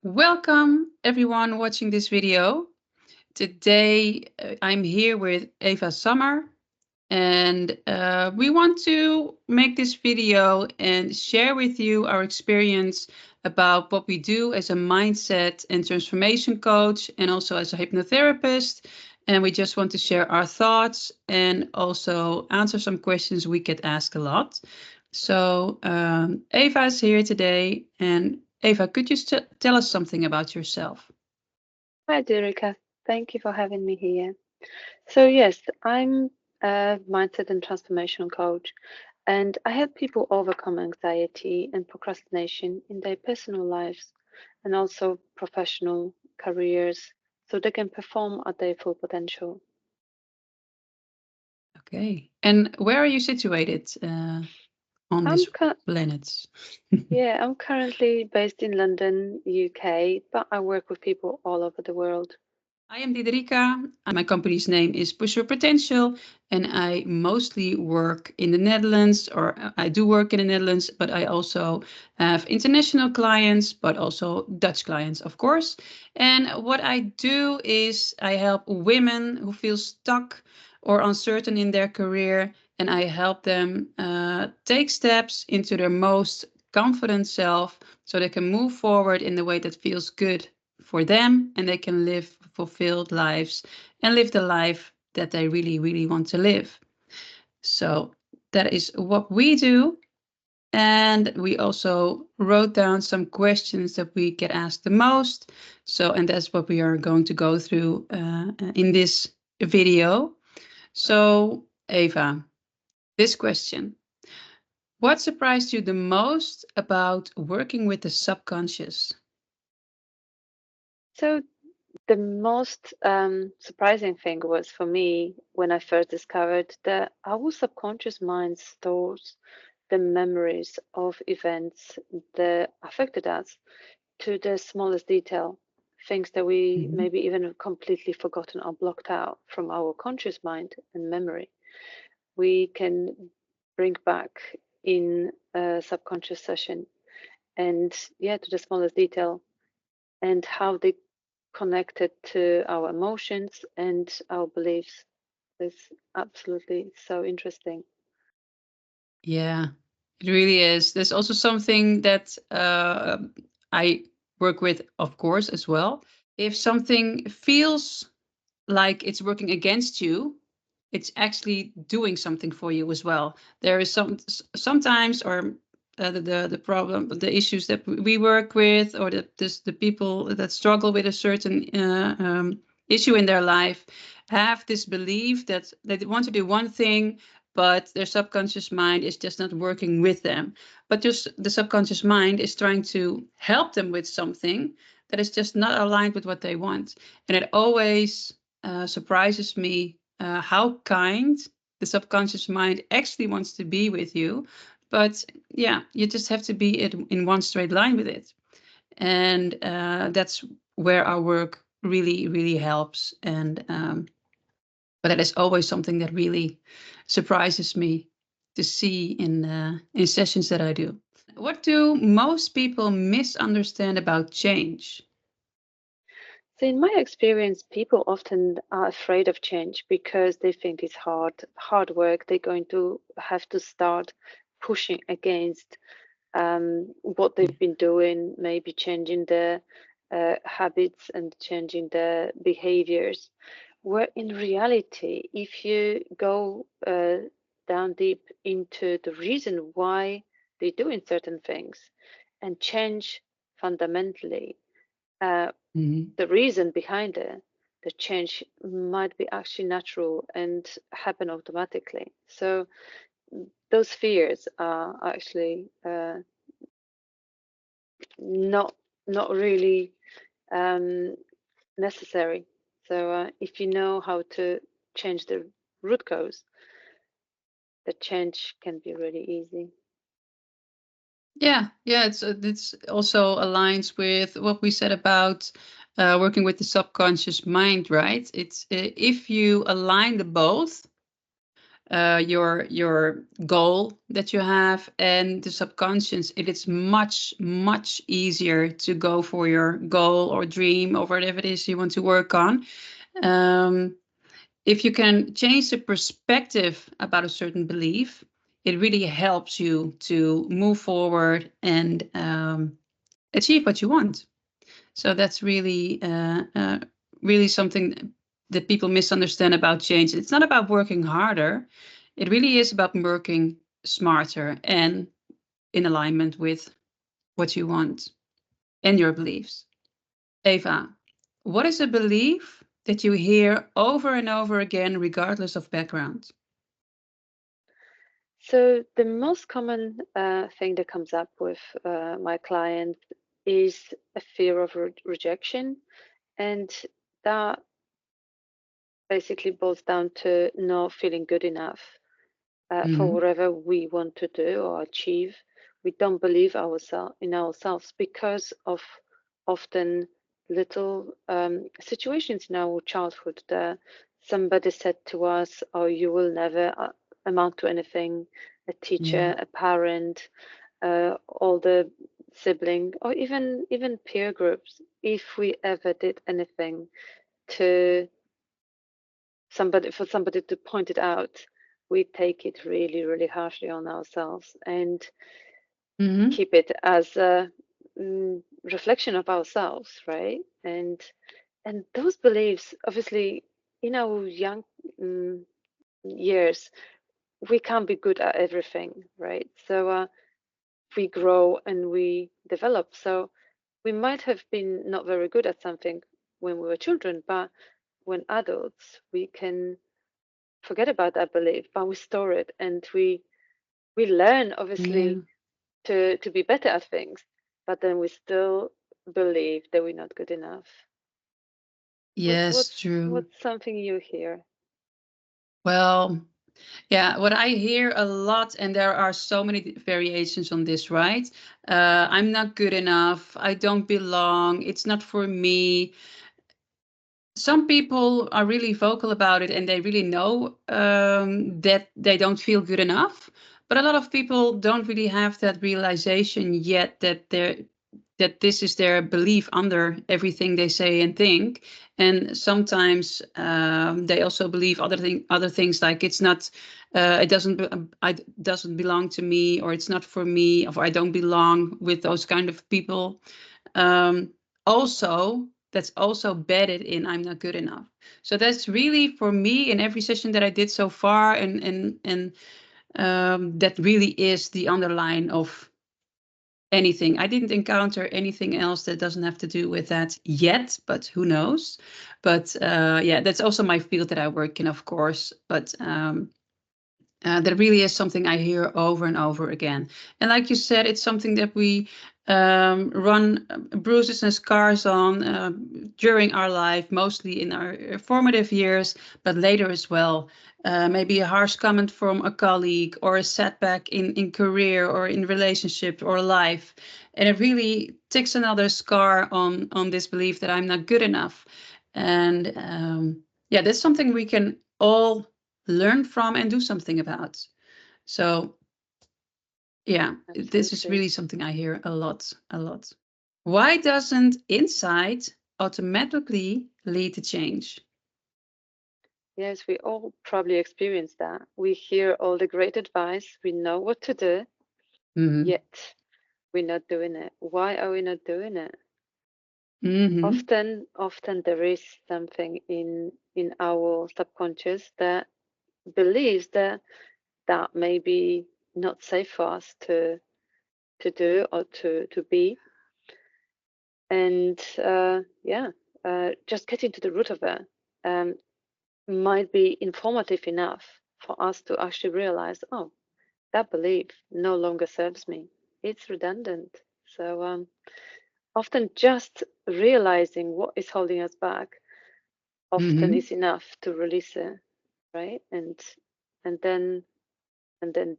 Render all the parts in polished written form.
Welcome everyone watching this video. Today I'm here with Eva Summer and we want to make this video and share with you our experience about what we do as a mindset and transformation coach and also as a hypnotherapist. And we just want to share our thoughts and also answer some questions we get asked a lot. So Eva is here today, and Eva, could you tell us something about yourself? Hi, Diederika. Thank you for having me here. So, yes, I'm a mindset and transformation coach, and I help people overcome anxiety and procrastination in their personal lives and also professional careers so they can perform at their full potential. Okay. And where are you situated on I'm this cu- planet? I'm currently based in London, UK, but I work with people all over the world. I am Diederika. My company's name is Push Your Potential, and I mostly work in the Netherlands, or I do work in the Netherlands, but I also have international clients, but also Dutch clients, of course. And what I do is I help women who feel stuck or uncertain in their career, and I help them take steps into their most confident self so they can move forward in the way that feels good for them and they can live fulfilled lives and live the life that they really, really want to live. So that is what we do. And we also wrote down some questions that we get asked the most. So, and that's what we are going to go through in this video. So, Eva, this question: what surprised you the most about working with the subconscious? So, the most surprising thing was for me when I first discovered that our subconscious mind stores the memories of events that affected us to the smallest detail, things that we Mhm. maybe even completely forgotten or blocked out from our conscious mind and memory. We can bring back in a subconscious session and, yeah, to the smallest detail and how they connected to our emotions and our beliefs. It's absolutely so interesting. Yeah, it really is. There's also something that I work with, of course, as well. If something feels like it's working against you, it's actually doing something for you as well. There is sometimes, or the problem, the issues that we work with, or the people that struggle with a certain issue in their life, have this belief that they want to do one thing, but their subconscious mind is just not working with them. But just the subconscious mind is trying to help them with something that is just not aligned with what they want. And it always surprises me how kind the subconscious mind actually wants to be with you. But yeah, you just have to be in one straight line with it. And that's where our work really, really helps. And but that is always something that really surprises me to see in sessions that I do. What do most people misunderstand about change? So, in my experience, people often are afraid of change because they think it's hard work. They're going to have to start pushing against what they've been doing, maybe changing their habits and changing their behaviors. Where in reality, if you go down deep into the reason why they're doing certain things and change fundamentally, uh, Mhm. the reason behind it, the change might be actually natural and happen automatically. So those fears are actually not not really um, necessary. So if you know how to change the root cause, the change can be really easy. Yeah, it's also aligns with what we said about working with the subconscious mind, right? It's if you align the both, your goal that you have, and the subconscious, it is much easier to go for your goal or dream or whatever it is you want to work on. If you can change the perspective about a certain belief, it really helps you to move forward and achieve what you want. So that's really something that people misunderstand about change. It's not about working harder. It really is about working smarter and in alignment with what you want and your beliefs. Eva, what is a belief that you hear over and over again, regardless of background? So the most common thing that comes up with my clients is a fear of rejection, and that basically boils down to not feeling good enough for Hmm. whatever we want to do or achieve. We don't believe in ourselves because of often little situations in our childhood that somebody said to us, "Oh, you will never amount to anything." A Yeah. teacher, a parent, older sibling, or even peer groups. If we ever did anything to somebody to point it out, we take it really harshly on ourselves and Hmm. keep it as a reflection of ourselves, right? And those beliefs, obviously, in our young um, years, we can't be good at everything, right? So we grow and we develop. So we might have been not very good at something when we were children, but when adults, we can forget about that belief, but we store it and we learn Yeah. obviously to be better at things, but then we still believe that we're not good enough. Yes, true. What's something you hear? Well, yeah, what I hear a lot, and there are so many variations on this, right? I'm not good enough. I don't belong. It's not for me. Some people are really vocal about it and they really know that they don't feel good enough. But a lot of people don't really have that realization yet that this is their belief under everything they say and think. And sometimes they also believe other things, like it's not, it doesn't belong to me, or it's not for me, or I don't belong with those kind of people. um, Also, that's also bedded in I'm not good enough. So that's really, for me, in every session that I did so far, and that really is the underline of anything. I didn't encounter anything else that doesn't have to do with that yet, but who knows. But yeah, that's also my field that I work in, of course. But that really is something I hear over and over again. And like you said, it's something that we run bruises and scars on during our life, mostly in our formative years, but later as well. Maybe a harsh comment from a colleague, or a setback in career or in relationship or life. And it really takes another scar on this belief that I'm not good enough. And yeah, that's something we can all learn from and do something about. So yeah, this is Absolutely. really something I hear a lot, a lot. Why doesn't insight automatically lead to change? Yes, we all probably experience that. We hear all the great advice, we know what to do, Hmm. yet we're not doing it. Why are we not doing it? Hmm. Often there is something in our subconscious that believes that that may be not safe for us to do or to be. And yeah, just getting to the root of it um, might be informative enough for us to actually realize, oh, that belief no longer serves me. It's redundant. So often just realizing what is holding us back often Hmm. is enough to release it, right? And then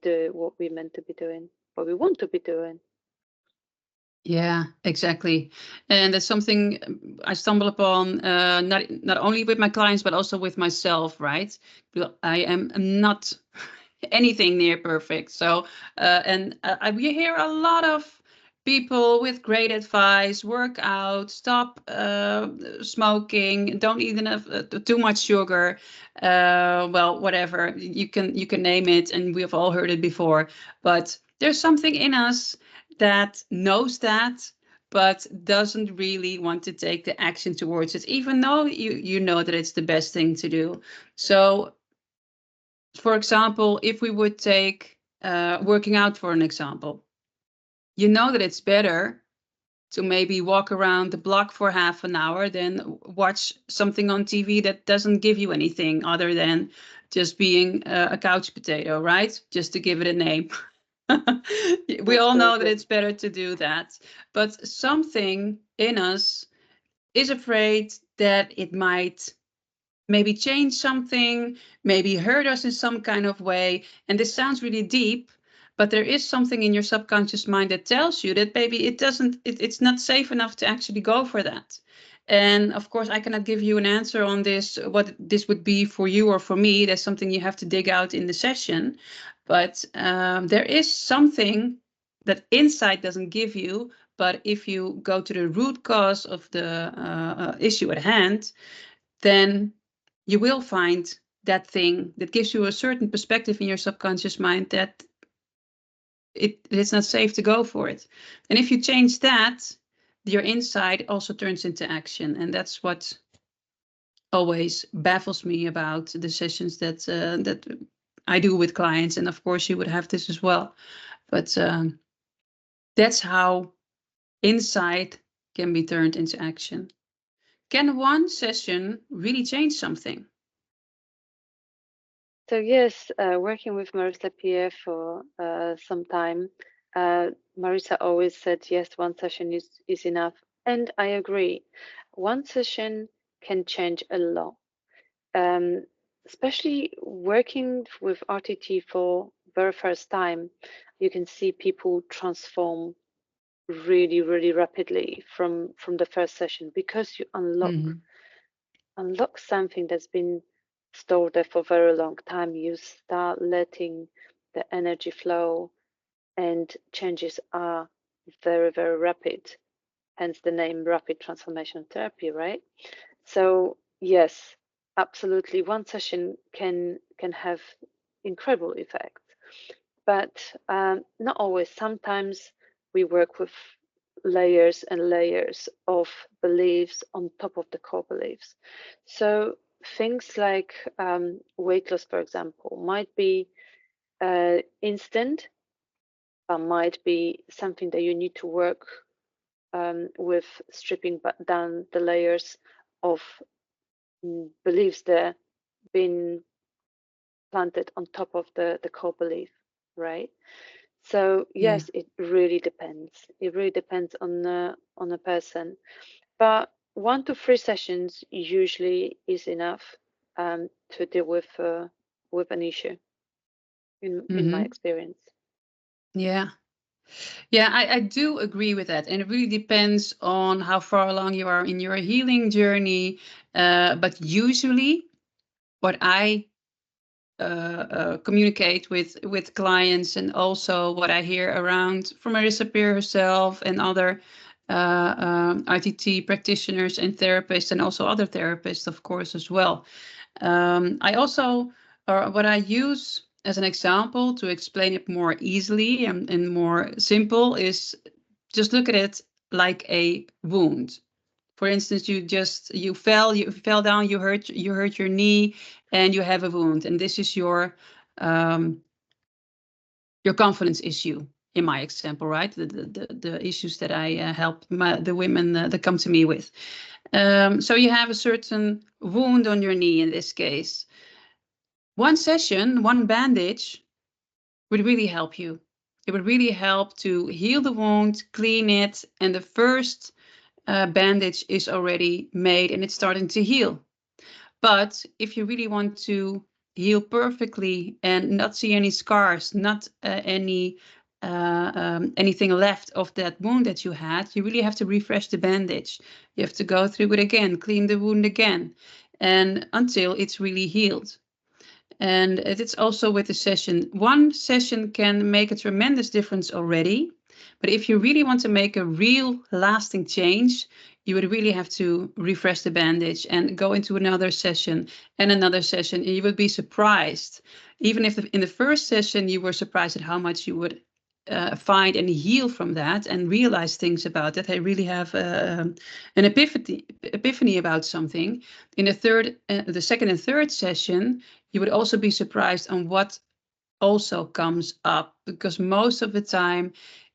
do what we're meant to be doing, what we want to be doing. Yeah, exactly. And that's something I stumble upon, not only with my clients but also with myself, right? I am not anything near perfect. So, we hear a lot of people with great advice: work out, stop smoking, don't eat enough, too much sugar. Well, whatever you can name it, and we have all heard it before. But there's something in us that knows that, but doesn't really want to take the action towards it, even though you know that it's the best thing to do. So, for example, if we would take working out for an example, you know that it's better to maybe walk around the block for half an hour than watch something on TV that doesn't give you anything other than just being a couch potato, right? Just to give it a name. We all know that Absolutely. it's better to do that. But something in us is afraid that it might maybe change something, maybe hurt us in some kind of way. And this sounds really deep, but there is something in your subconscious mind that tells you that maybe it's not safe enough to actually go for that. And of course, I cannot give you an answer on this, what this would be for you or for me. That's something you have to dig out in the session. But there is something that insight doesn't give you. But if you go to the root cause of the issue at hand, then you will find that thing that gives you a certain perspective in your subconscious mind that it's not safe to go for it. And if you change that, your insight also turns into action. And that's what always baffles me about the sessions that I do with clients. And of course, you would have this as well. But that's how insight can be turned into action. Can one session really change something? So yes, working with Marissa Pierre for some time, Marissa always said yes, one session is enough, and I agree. One session can change a lot, um, especially working with RTT for very first time. You can see people transform really, really rapidly from the first session because you Mhm. unlock something that's been stored there for a very long time. You start letting the energy flow, and changes are very, very rapid, hence the name rapid transformation therapy, right? So yes, absolutely, one session can have incredible effects, but not always. Sometimes we work with layers and layers of beliefs on top of the core beliefs. So things like weight loss, for example, might be instant, but might be something that you need to work with stripping down the layers of beliefs that been planted on top of the core belief, right? So Yeah. yes, it really depends. It really depends on a person, but 1 to 3 sessions usually is enough to deal with an issue in my Hmm. experience. Yeah. Yeah, I do agree with that. And it really depends on how far along you are in your healing journey. But usually, what I communicate with clients, and also what I hear around from Marissa Peer herself and other ITT practitioners and therapists, and also other therapists, of course, as well. I also, or what I use as an example to explain it more easily and more simple, is just look at it like a wound. For instance, you fell down, you hurt your knee, and you have a wound, and this is your confidence issue. In my example, right, the issues that I help the women that come to me with. So you have a certain wound on your knee in this case. One session, one bandage would really help you. It would really help to heal the wound, clean it, and the first bandage is already made and it's starting to heal. But if you really want to heal perfectly and not see any scars, not anything left of that wound that you had, you really have to refresh the bandage. You have to go through it again, clean the wound again, and until it's really healed. And it's also with the session. One session can make a tremendous difference already. But if you really want to make a real lasting change, you would really have to refresh the bandage and go into another session and another session. And you would be surprised. Even if in the first session you were surprised at how much you would find and heal from that and realize things about it. I really have an epiphany about something. In the second and third session, you would also be surprised on what also comes up, because most of the time,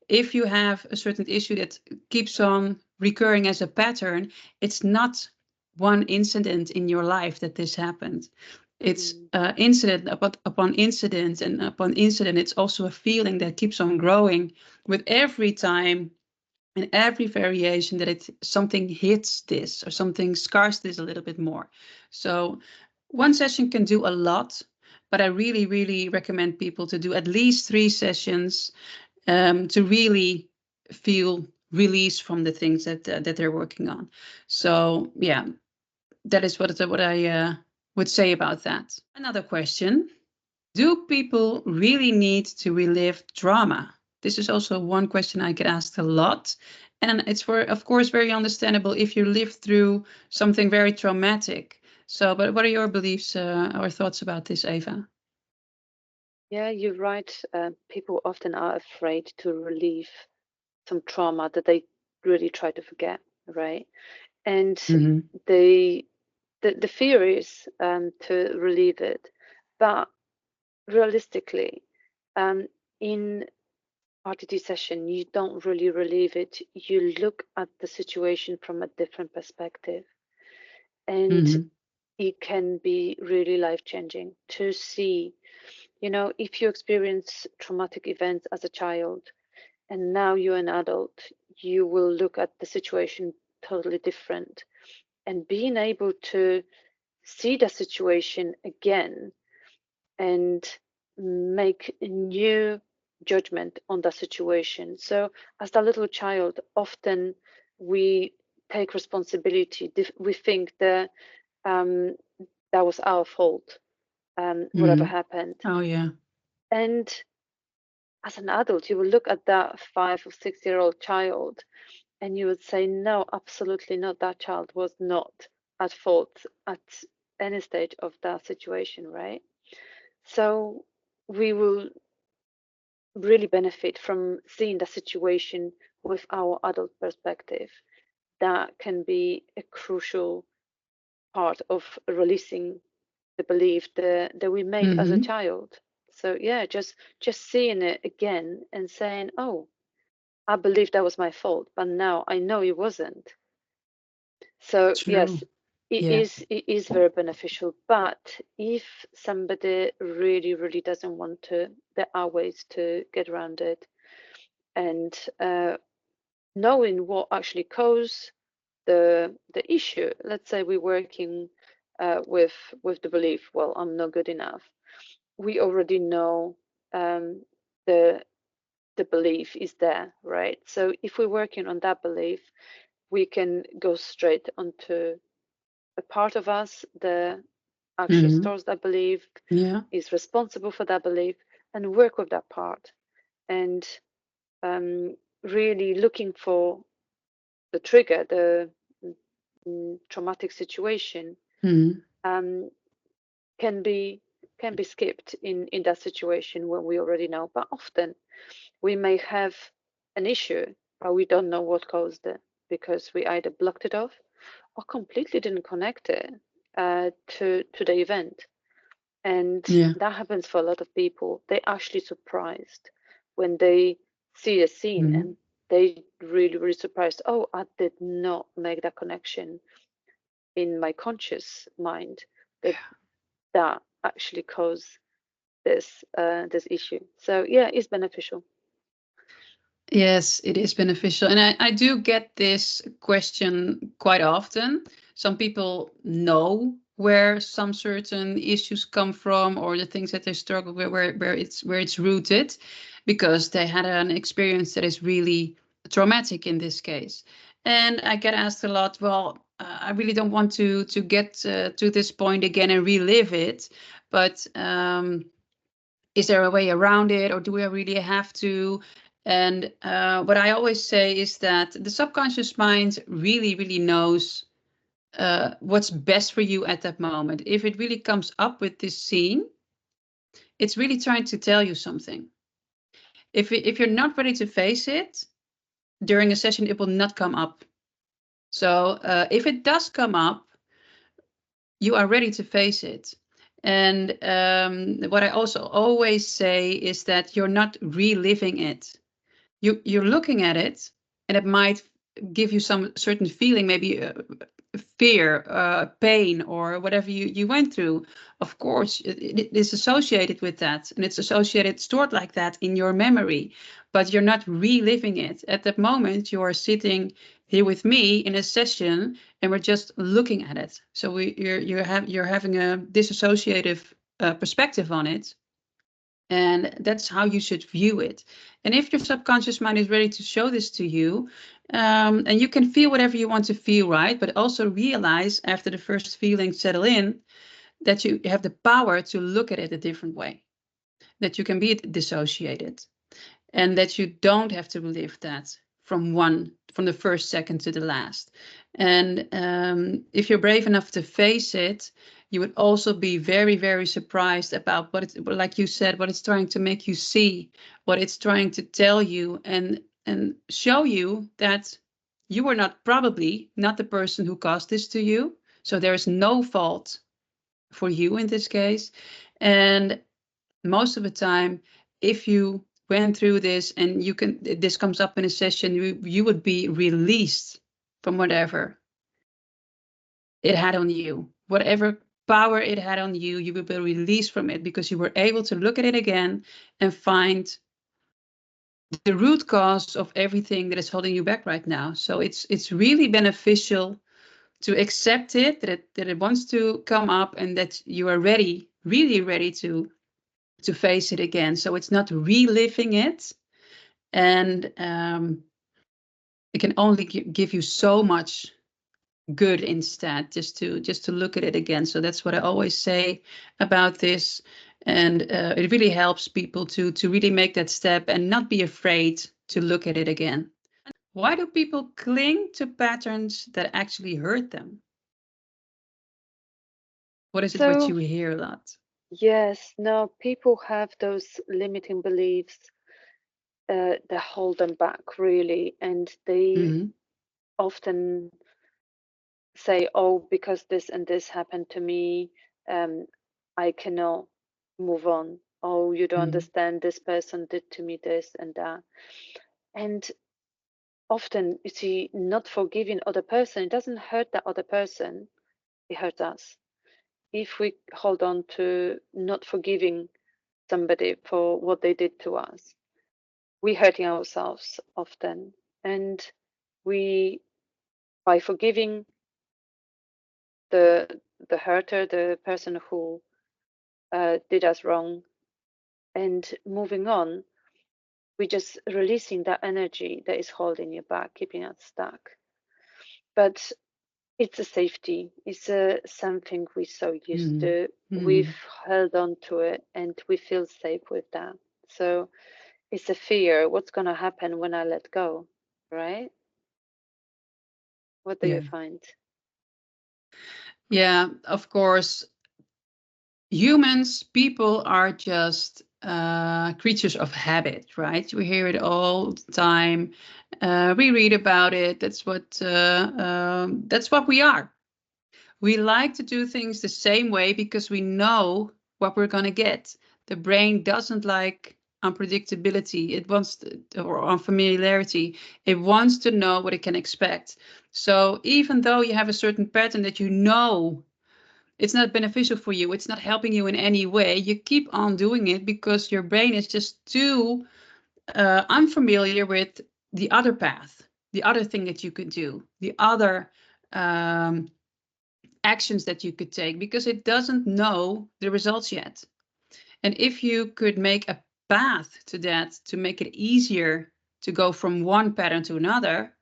if you have a certain issue that keeps on recurring as a pattern, it's not one incident in your life that this happened. It's incident upon incident and upon incident. It's also a feeling that keeps on growing with every time and every variation that something hits this or something scars this a little bit more. So one session can do a lot, but I really, really recommend people to do at least 3 sessions to really feel release from the things that they're working on. So yeah, that is what I would say about that. Another question. Do people really need to relive drama? This is also one question I get asked a lot. And it's, of course, very understandable if you live through something very traumatic. So, but what are your beliefs or thoughts about this, Eva? Yeah, you're right. People often are afraid to relieve some trauma that they really try to forget, right? And Mm-hmm. the the fear is to relieve it, but realistically, in RTT session, you don't really relieve it. You look at the situation from a different perspective, and Mm-hmm. it can be really life changing to see. You know, if you experience traumatic events as a child and now you're an adult, you will look at the situation totally different. And being able to see the situation again and make a new judgment on the situation. So, as a little child, often we take responsibility. We think that um, that was our fault, whatever Mm-hmm. happened. Oh, yeah. And as an adult, you will look at that 5 or 6 year old child and you would say, no, absolutely not. That child was not at fault at any stage of that situation, right? So we will really benefit from seeing the situation with our adult perspective. That can be a crucial part of releasing the belief that we made as a Mm-hmm. child. So yeah, just seeing it again and saying, oh, I believe that was my fault, but now I know it wasn't. So yes, True. Yeah. it is very beneficial. But if somebody really doesn't want to, there are ways to get around it. And knowing what actually caused the issue. Let's say we're working with the belief, well, I'm not good enough. We already know the the belief is there, right? So if we're working on that belief, we can go straight onto a part of us that actually Mm-hmm. stores that belief, Yeah. is responsible for that belief, and work with that part. And really looking for the trigger, the traumatic situation, Mm-hmm. um, can be skipped in that situation when we already know. But often we may have an issue, but we don't know what caused it because we either blocked it off or completely didn't connect it to the event. And Yeah. that happens for a lot of people. They're actually surprised when they see a scene Mm-hmm. and they really surprised. Oh, I did not make that connection in my conscious mind that that actually caused this issue. So yeah, it's beneficial. Yes, it is beneficial. And I do get this question quite often. Some people know where some certain issues come from or the things that they struggle with, where it's rooted, because they had an experience that is really traumatic in this case. And I get asked a lot, well, I really don't want to get to this point again and relive it. but is there a way around it, or do we really have to? And what I always say is that the subconscious mind really knows what's best for you at that moment. If it really comes up with this scene, it's really trying to tell you something. If you're not ready to face it during a session, it will not come up. So if it does come up, you are ready to face it. And what I also always say is that you're not reliving it. You're looking at it, and it might give you some certain feeling, maybe fear, pain, or whatever you went through. Of course, it is associated with that, and it's associated, stored like that in your memory, but you're not reliving it. At that moment, you are sitting here with me in a session, and we're just looking at it. So you're having a disassociative perspective on it. And that's how you should view it. And if your subconscious mind is ready to show this to you, and you can feel whatever you want to feel, right? But also realize after the first feelings settle in that you have the power to look at it a different way, that you can be dissociated, and that you don't have to relive that from the first second to the last. And if you're brave enough to face it, you would also be very surprised about what it's, like you said, what it's trying to make you see, what it's trying to tell you, and show you that you are not, probably not, the person who caused this to you. So there is no fault for you in this case. And most of the time, if you went through this and this comes up in a session, you would be released from whatever it had on you, whatever power it had on you. You will be released from it because you were able to look at it again and find the root cause of everything that is holding you back right now. So it's really beneficial to accept it, that it wants to come up, and that you are ready, really ready to face it again. So it's not reliving it, and it can only give you so much good instead, just to look at it again. So that's what I always say about this, and it really helps people to really make that step and not be afraid to look at it again. Why do people cling to patterns that actually hurt them? What is it what So, you hear a lot? yes, no, people have those limiting beliefs that hold them back, really. And they Mm-hmm. often say, oh, because this and this happened to me, I cannot move on. Oh, you don't Mm-hmm. understand, this person did to me this and that. And often, you see, not forgiving other person, it doesn't hurt that other person, it hurts us. If we hold on to not forgiving somebody for what they did to us, we're hurting ourselves often. And we, by forgiving the hurter, the person who did us wrong, and moving on, we're just releasing that energy that is holding you back, keeping us stuck. But it's a safety. It's something we're so used Mm-hmm. to. Mm-hmm. We've held on to it, and we feel safe with that. So it's a fear. What's going to happen when I let go, right? What do you Yeah. find? Yeah, of course. Humans, people are just creatures of habit, right? We hear it all the time. We read about it. That's what we are. We like to do things the same way because we know what we're gonna get. The brain doesn't like unpredictability. It wants or unfamiliarity. It wants to know what it can expect. So even though you have a certain pattern that you know it's not beneficial for you, it's not helping you in any way, you keep on doing it because your brain is just too unfamiliar with the other path, the other thing that you could do, the other um, actions that you could take, because it doesn't know the results yet. And if you could make a path to that to make it easier to go from one pattern to another,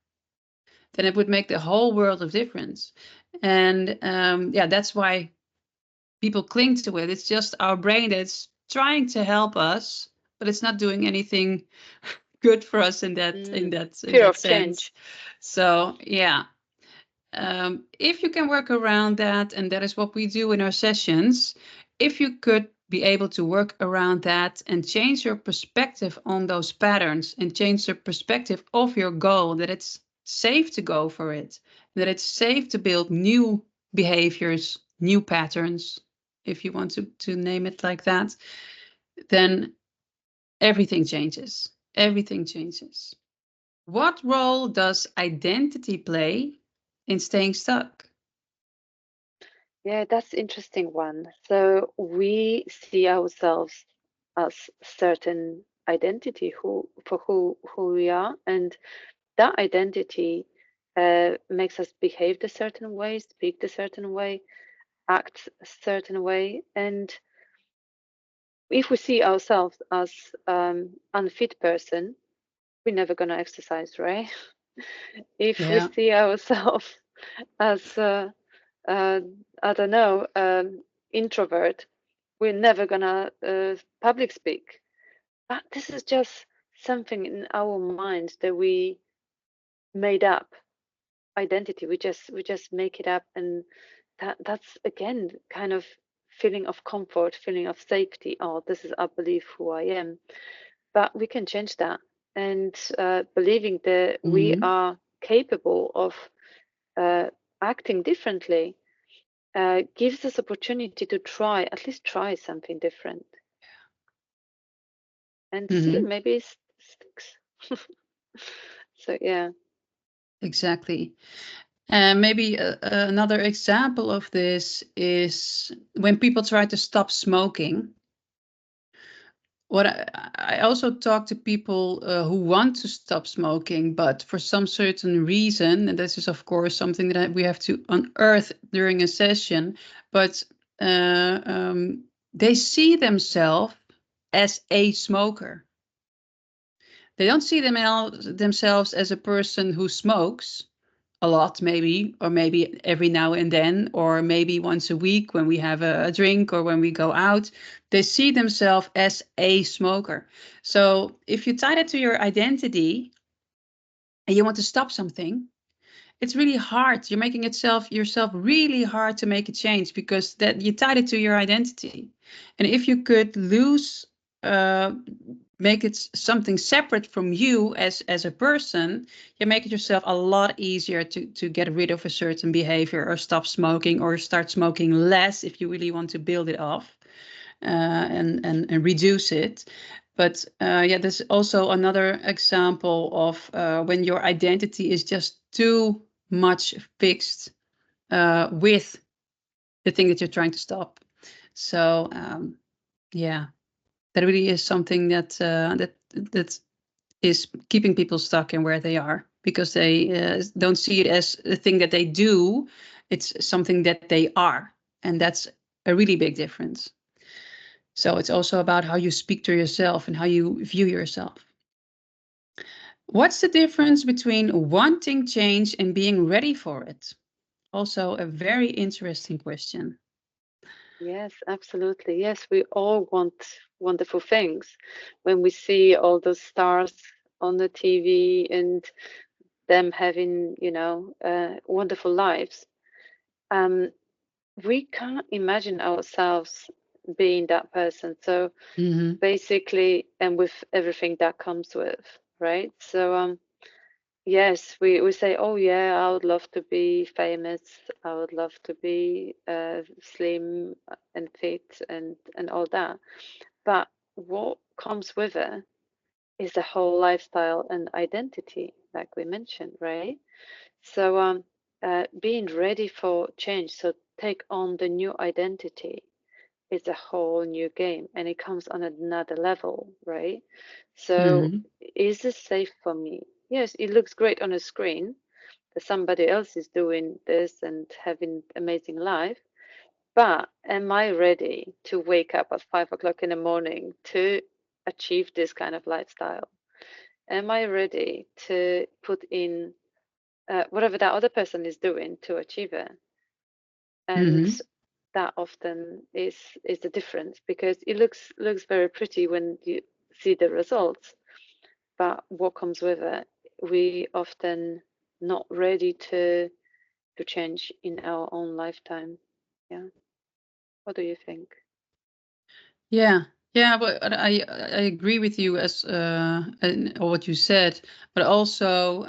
then it would make the whole world of difference. And yeah, that's why people cling to it. It's just our brain that's trying to help us, but it's not doing anything good for us in that in Mm. that in Fear that of sense. change. So yeah, if you can work around that, and that is what we do in our sessions, if you could be able to work around that and change your perspective on those patterns and change the perspective of your goal, that it's safe to go for it, that it's safe to build new behaviors, new patterns, if you want to name it like that, then everything changes. Everything changes. What role does identity play in staying stuck? Yeah, that's interesting one. So we see ourselves as certain identity who we are, and that identity makes us behave a certain way, speak a certain way, act a certain way. And if we see ourselves as unfit person, we're never gonna exercise, right? If we Yeah. see ourselves as uh, I don't know, introvert, we're never gonna public speak. But this is just something in our mind that we made up identity. We just make it up, and that's again kind of feeling of comfort, feeling of safety. Oh, this is I believe who I am. But we can change that, and believing that we Mhm. are capable of uh, acting differently gives us opportunity to try, at least try something different, and see Mhm. maybe it sticks. So yeah. Exactly. And maybe another example of this is when people try to stop smoking. What I also talk to people who want to stop smoking, but for some certain reason, and this is of course something that we have to unearth during a session, but they see themselves as a smoker. They don't see themselves as a person who smokes a lot, maybe, or maybe every now and then, or maybe once a week when we have a drink or when we go out. They see themselves as a smoker. So if you tie that to your identity and you want to stop something, it's really hard. You're making yourself really hard to make a change because that you tied it to your identity. And if you could lose, uh, make it something separate from you as a person, you make it yourself a lot easier to get rid of a certain behavior or stop smoking or start smoking less if you really want to build it off and reduce it. But yeah, there's also another example of when your identity is just too much fixed with the thing that you're trying to stop. So yeah, that really is something that is keeping people stuck in where they are because they don't see it as a thing that they do. It's something that they are, and that's a really big difference. So it's also about how you speak to yourself and how you view yourself. What's the difference between wanting change and being ready for it? Also, a very interesting question. Yes, absolutely. Yes, we all want wonderful things. When we see all those stars on the TV and them having, wonderful lives, um, we can't imagine ourselves being that person. So Hmm. basically, and with everything that comes with, right? So yes, we say, oh yeah, I would love to be famous. I would love to be slim and fit and all that. But what comes with it is the whole lifestyle and identity, like we mentioned, right? So being ready for change, so take on the new identity is a whole new game, and it comes on another level, right? So Hmm. is this safe for me? Yes, it looks great on a screen that somebody else is doing this and having amazing life, but am I ready to wake up at 5 o'clock in the morning to achieve this kind of lifestyle? Am I ready to put in whatever that other person is doing to achieve it? And Hmm. that often is the difference, because it looks very pretty when you see the results, but what comes with it, we often not ready to change in our own lifetime. Yeah. What do you think? Yeah, yeah, but I agree with you as and what you said, but also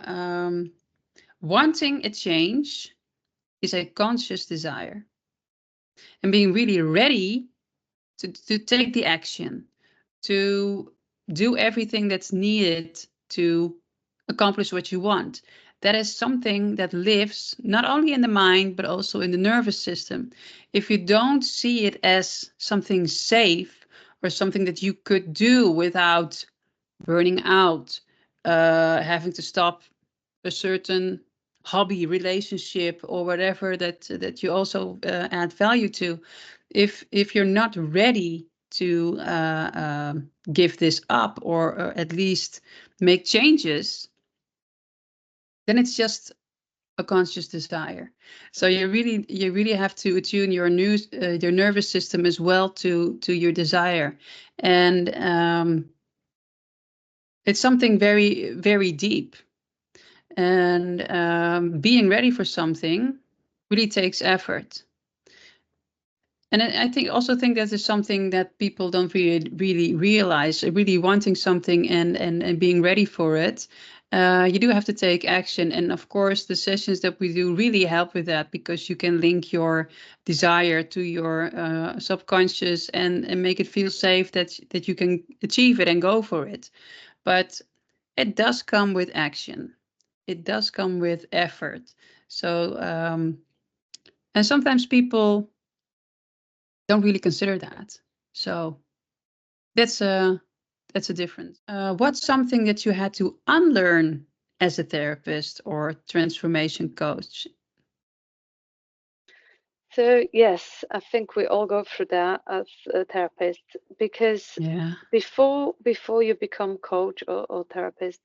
wanting a change is a conscious desire, and being really ready to take the action, to do everything that's needed to accomplish what you want. That is something that lives not only in the mind, but also in the nervous system. If you don't see it as something safe or something that you could do without burning out, having to stop a certain hobby, relationship, or whatever that you also add value to, if you're not ready to give this up, or at least make changes, then it's just a conscious desire. So you really have to attune your nervous system as well to your desire, and it's something very very deep. And being ready for something really takes effort. And I think also think that is something that people don't really realize. Really wanting something and being ready for it, you do have to take action. And of course, the sessions that we do really help with that, because you can link your desire to your subconscious, and make it feel safe that you can achieve it and go for it. But it does come with action. It does come with effort. So, and sometimes people don't really consider that. So that's a that's a difference. What's something that you had to unlearn as a therapist or transformation coach? So yes, I think we all go through that as a therapist, because Yeah. before you become coach or therapist,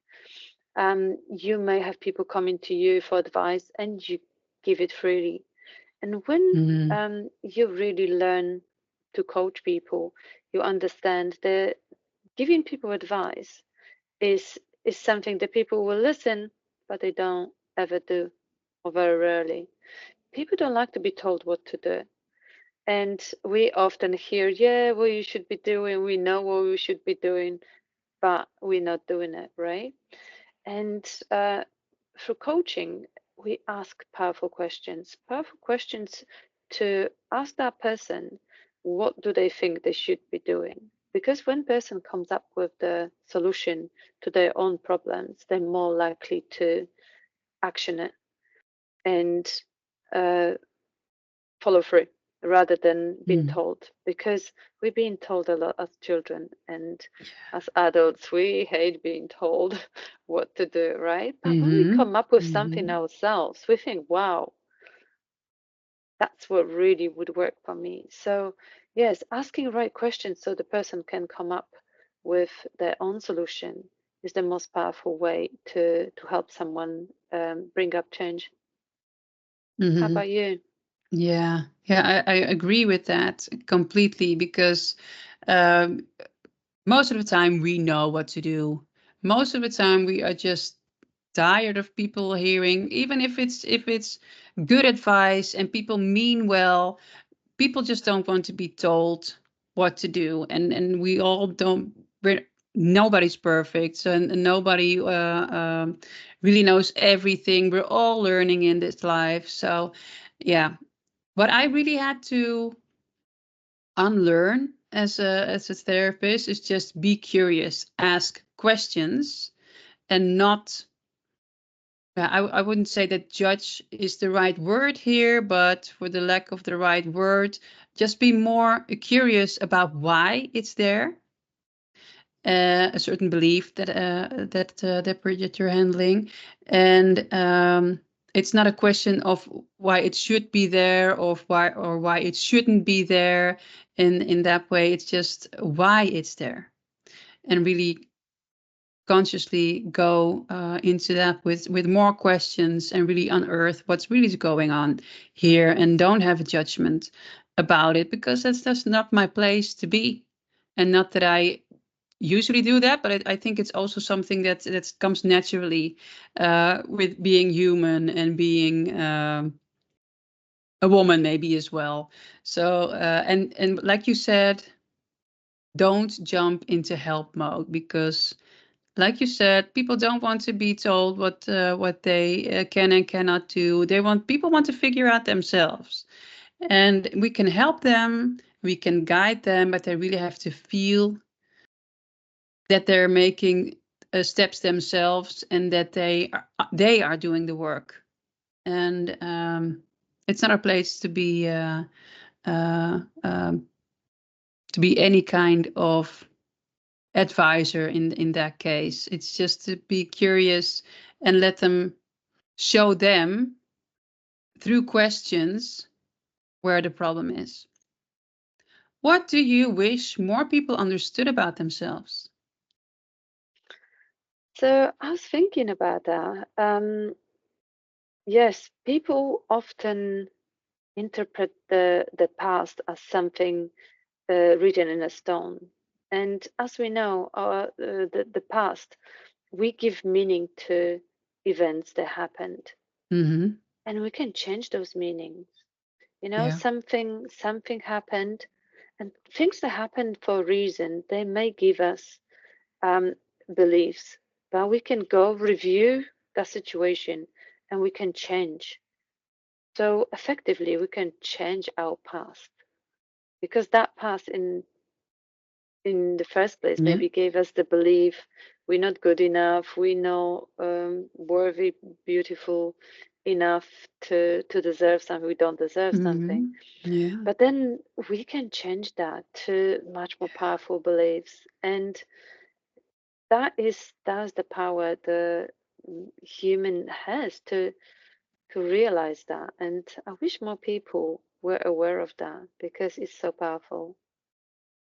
you may have people coming to you for advice, and you give it freely. And when Mm-hmm. you really learn to coach people, you understand that giving people advice is something that people will listen, but they don't ever do, or very rarely. People don't like to be told what to do. And we often hear, yeah, well, you should be doing, we know what we should be doing, but we're not doing it, right? And through coaching, we ask powerful questions to ask that person, what do they think they should be doing? Because when person comes up with the solution to their own problems, they're more likely to action it and uh, follow through rather than being told, because we're being told a lot as children, and as adults we hate being told what to do, right? But when we Mm-hmm. come up with something Mm-hmm. ourselves, we think, wow, that's what really would work for me. So yes, asking the right questions so the person can come up with their own solution is the most powerful way to help someone bring up change. How Mm-hmm. about you? Yeah, yeah, I agree with that completely, because um, most of the time we know what to do. Most of the time we are just tired of people hearing, even if it's good advice and people mean well. People just don't want to be told what to do, and we all don't. Nobody's perfect, so and nobody really knows everything. We're all learning in this life. So yeah, what I really had to unlearn as a therapist is just be curious, ask questions, and not. I wouldn't say that judge is the right word here, but for the lack of the right word, just be more curious about why it's there. A certain belief that you're handling, and it's not a question of why it should be there, or why it shouldn't be there. In that way, it's just why it's there, and really consciously go into that with more questions, and really unearth what's really going on here, and don't have a judgment about it, because that's just not my place to be. And not that I usually do that, but I think it's also something that comes naturally with being human and being a woman maybe as well. So and like you said, don't jump into help mode, because like you said, people don't want to be told what they can and cannot do. People want to figure out themselves, and we can help them, we can guide them, but they really have to feel that they're making steps themselves, and that they are doing the work. And it's not a place uh, um, to be any kind of advisor in that case. It's just to be curious and let them show them through questions where the problem is. What do you wish more people understood about themselves? So I was thinking about that. Yes, people often interpret the past as something written in a stone. And as we know, the past, we give meaning to events that happened, Mm-hmm. and we can change those meanings. Yeah. Something happened, and things that happen for a reason, they may give us um, beliefs, but we can go review that situation and we can change. So effectively, we can change our past because that past in the first place Yeah. maybe gave us the belief we're not good enough, we're not worthy, beautiful enough to deserve something, we don't deserve something. Mm-hmm. Yeah. But then we can change that to much more powerful beliefs, and that's the power the human has to realize that. And I wish more people were aware of that because it's so powerful.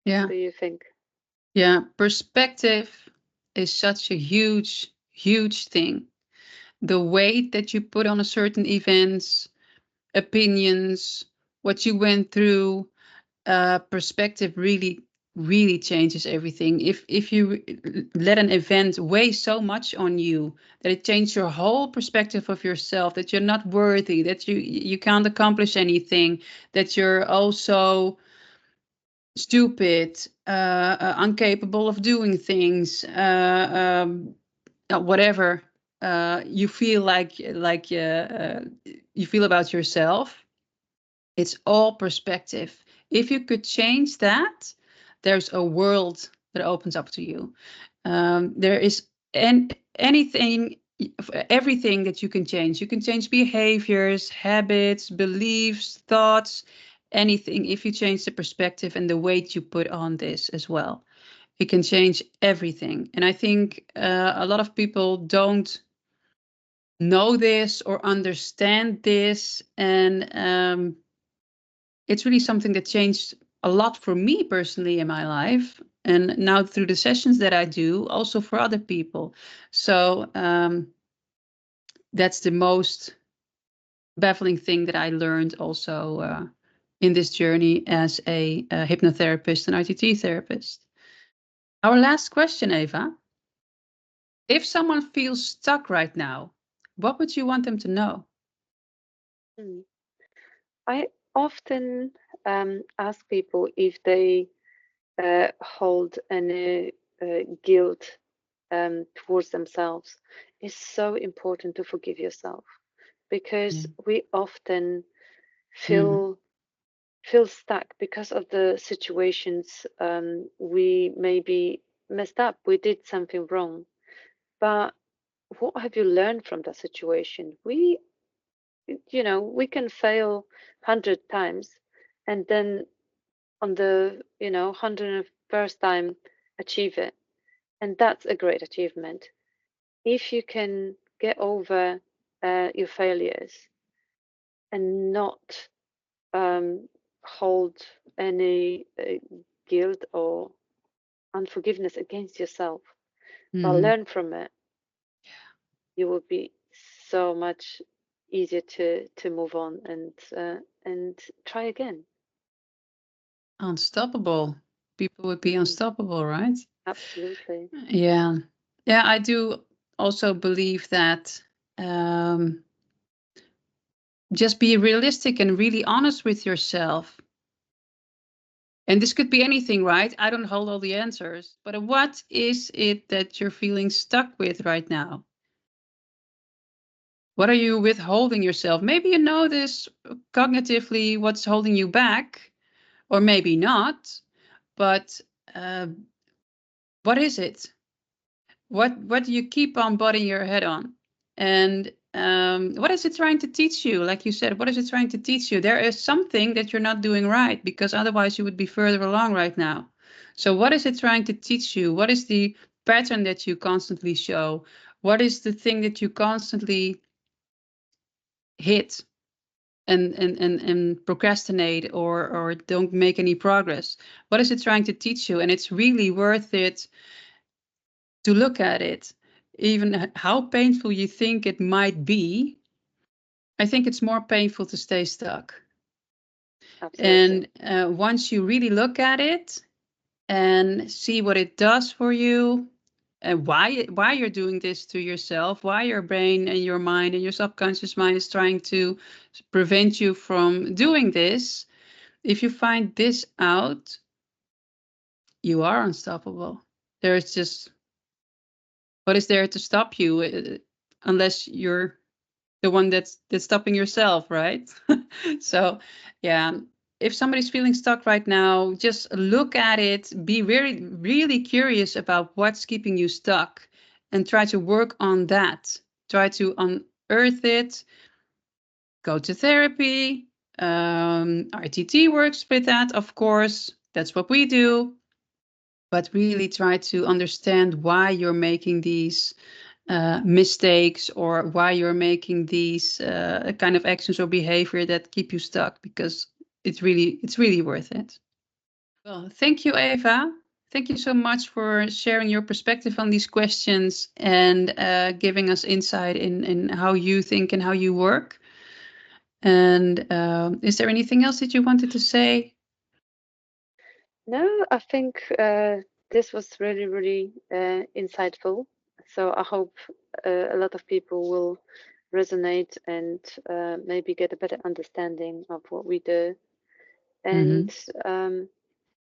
What Yeah. do you think? Yeah. Perspective is such a huge thing. The weight that you put on a certain events, opinions, what you went through, perspective really changes everything. If you let an event weigh so much on you that it changes your whole perspective of yourself, that you're not worthy, that you can't accomplish anything, that you're also stupid, incapable of doing things, whatever you feel you feel about yourself. It's all perspective. If you could change that, there's a world that opens up to you. There is anything, everything that you can change. You can change behaviors, habits, beliefs, thoughts, anything. If you change the perspective and the weight you put on this as well, it can change everything. And I think a lot of people don't know this or understand this, and it's really something that changed a lot for me personally in my life, and now through the sessions that I do also for other people. So that's the most baffling thing that I learned also in this journey as a hypnotherapist and ITT therapist. Our last question, Eva: if someone feels stuck right now, what would you want them to know? Hmm. I often ask people if they hold any guilt towards themselves. It's so important to forgive yourself because Yeah. we often Mhm. feel feel stuck because of the situations we maybe messed up, we did something wrong. But what have you learned from that situation? We can fail 100 times and then on the 101st time achieve it, and that's a great achievement. If you can get over your failures and not hold any guilt or unforgiveness against yourself, but Mhm. learn from it, you will be so much easier to move on and try again. Unstoppable. People would be Mm, unstoppable, right? absolutely. Yeah. Yeah, I do also believe that um, just be realistic and really honest with yourself. And this could be anything, right? I don't hold all the answers, but what is it that you're feeling stuck with right now? What are you withholding yourself? Maybe you know this cognitively, what's holding you back, or maybe not, but uh, what is it? What do you keep on butting your head on? And what is it trying to teach you? Like you said, what is it trying to teach you? There is something that you're not doing right, because otherwise you would be further along right now. So what is it trying to teach you? What is the pattern that you constantly show? What is the thing that you constantly hit and procrastinate, or don't make any progress? What is it trying to teach you? And it's really worth it to look at it, even how painful you think it might be. I think it's more painful to stay stuck. Absolutely. And once you really look at it and see what it does for you, and why you're doing this to yourself, why your brain and your mind and your subconscious mind is trying to prevent you from doing this, if you find this out, you are unstoppable. There's just, what is there to stop you, unless you're the one that's stopping yourself, right? So yeah, if somebody's feeling stuck right now, just look at it, be very really curious about what's keeping you stuck, and try to work on that. Try to unearth it. Go to therapy. RTT works with that, of course. That's what we do. But really try to understand why you're making these mistakes, or why you're making these kind of actions or behavior that keep you stuck, because it's really worth it. Well, thank you, Eva. Thank you so much for sharing your perspective on these questions, and giving us insight in how you think and how you work. And is there anything else that you wanted to say? No, I think this was really, really insightful. So I hope a lot of people will resonate and maybe get a better understanding of what we do. And Hmm. um,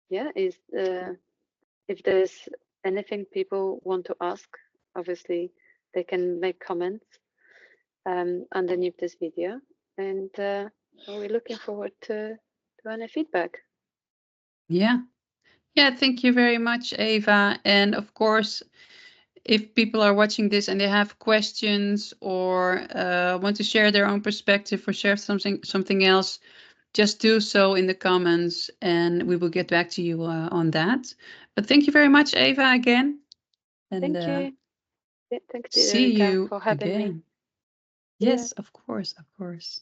yeah, if there's anything people want to ask, obviously they can make comments underneath this video. And we're looking forward to any feedback. Yeah. Yeah, thank you very much, Eva. And of course, if people are watching this and they have questions, or want to share their own perspective, or share something else, just do so in the comments, and we will get back to you on that. But thank you very much, Eva, again, and Thank you. Yeah, thanks, see Diederika, you for having me. again. See ya. Yes, of course, of course.